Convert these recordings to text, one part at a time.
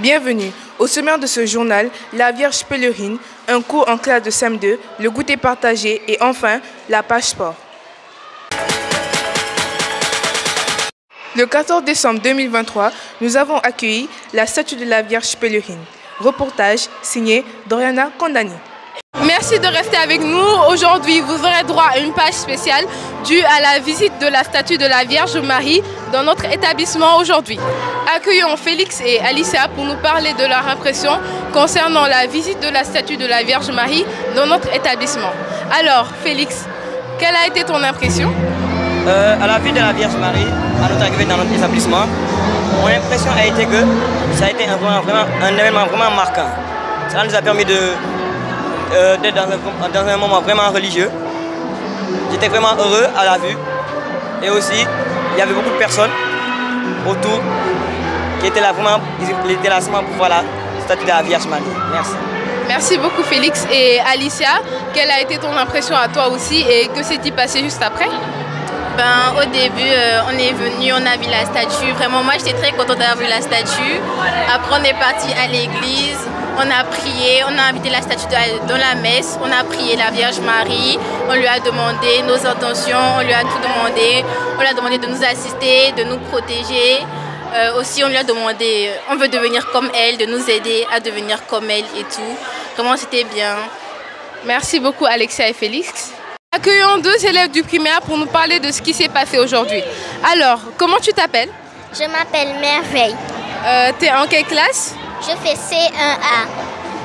Bienvenue. Au sommaire de ce journal, la Vierge pèlerine, un cours en classe de CM2, le goûter partagé et enfin la page sport. Le 14 décembre 2023, nous avons accueilli la statue de la Vierge pèlerine. Reportage signé Doriana Kondani. Merci de rester avec nous. Aujourd'hui, vous aurez droit à une page spéciale due à la visite de la statue de la Vierge Marie dans notre établissement aujourd'hui. Accueillons Félix et Alicia pour nous parler de leur impression concernant la visite de la statue de la Vierge Marie dans notre établissement. Alors, Félix, quelle a été ton impression? À la vue de la Vierge Marie, à notre arrivée dans notre établissement, mon impression a été que ça a été un événement vraiment marquant. Ça nous a permis d'être dans un moment vraiment religieux. J'étais vraiment heureux à la vue. Et aussi, il y avait beaucoup de personnes autour qui étaient là vraiment, ils étaient là seulement pour voir la statue de la Vierge Marie. Merci. Merci beaucoup Félix. Et Alicia, quelle a été ton impression à toi aussi et que s'est-il passé juste après? Au début, on est venu, on a vu la statue. Vraiment, moi, j'étais très contente d'avoir vu la statue. Après, on est parti à l'église, on a prié, on a invité la statue dans la messe, on a prié la Vierge Marie, on lui a demandé nos intentions, on lui a tout demandé. On lui a demandé de nous assister, de nous protéger. Aussi, on lui a demandé, on veut devenir comme elle, de nous aider à devenir comme elle et tout. Vraiment, c'était bien. Merci beaucoup Alexia et Félix. Accueillons deux élèves du primaire pour nous parler de ce qui s'est passé aujourd'hui. Alors, comment tu t'appelles? Je m'appelle Merveille. Tu es en quelle classe? Je fais C1A.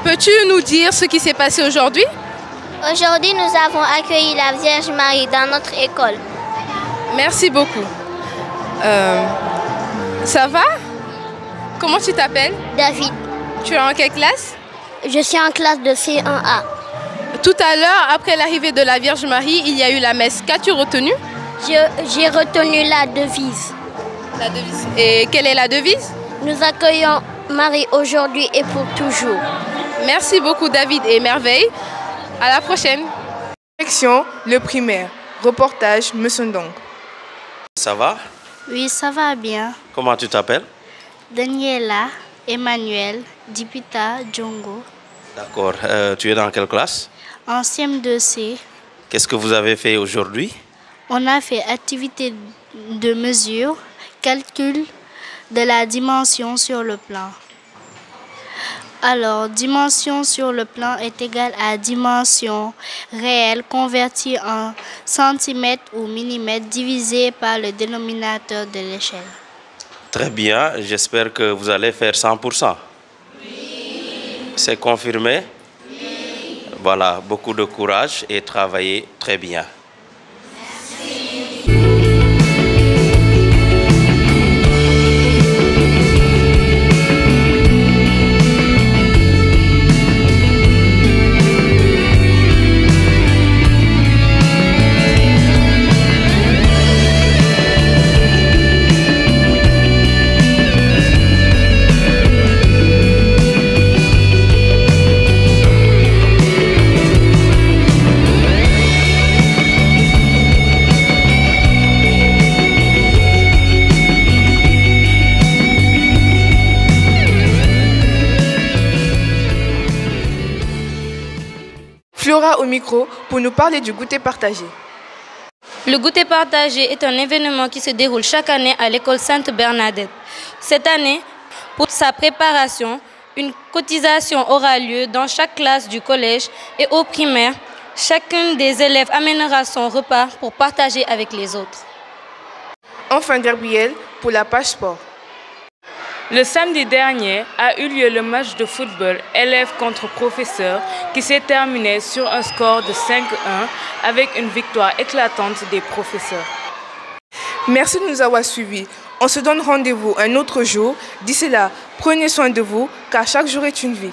Peux-tu nous dire ce qui s'est passé aujourd'hui? Aujourd'hui, nous avons accueilli la Vierge Marie dans notre école. Merci beaucoup. Ça va? Comment tu t'appelles? David. Tu es en quelle classe? Je suis en classe de C1A. Tout à l'heure, après l'arrivée de la Vierge Marie, il y a eu la messe. Qu'as-tu retenu? J'ai retenu la devise. La devise. Et quelle est la devise? Nous accueillons Marie aujourd'hui et pour toujours. Merci beaucoup David et Merveille. À la prochaine. Section le primaire. Reportage Messondong. Ça va? Oui, ça va bien. Comment tu t'appelles? Daniela, Emmanuel, Dipita, Djongo. D'accord. Tu es dans quelle classe? En CM2C. Qu'est-ce que vous avez fait aujourd'hui? On a fait activité de mesure, calcul de la dimension sur le plan. Alors, dimension sur le plan est égale à dimension réelle convertie en centimètres ou millimètres divisé par le dénominateur de l'échelle. Très bien. J'espère que vous allez faire 100%. C'est confirmé? Oui. Voilà, beaucoup de courage et travaillez très bien. Flora au micro pour nous parler du goûter partagé. Le goûter partagé est un événement qui se déroule chaque année à l'école Sainte-Bernadette. Cette année, pour sa préparation, une cotisation aura lieu dans chaque classe du collège et au primaire. Chacun des élèves amènera son repas pour partager avec les autres. Enfin, Gabriel pour la page sport. Le samedi dernier a eu lieu le match de football élèves contre professeurs qui s'est terminé sur un score de 5-1 avec une victoire éclatante des professeurs. Merci de nous avoir suivis. On se donne rendez-vous un autre jour. D'ici là, prenez soin de vous car chaque jour est une vie.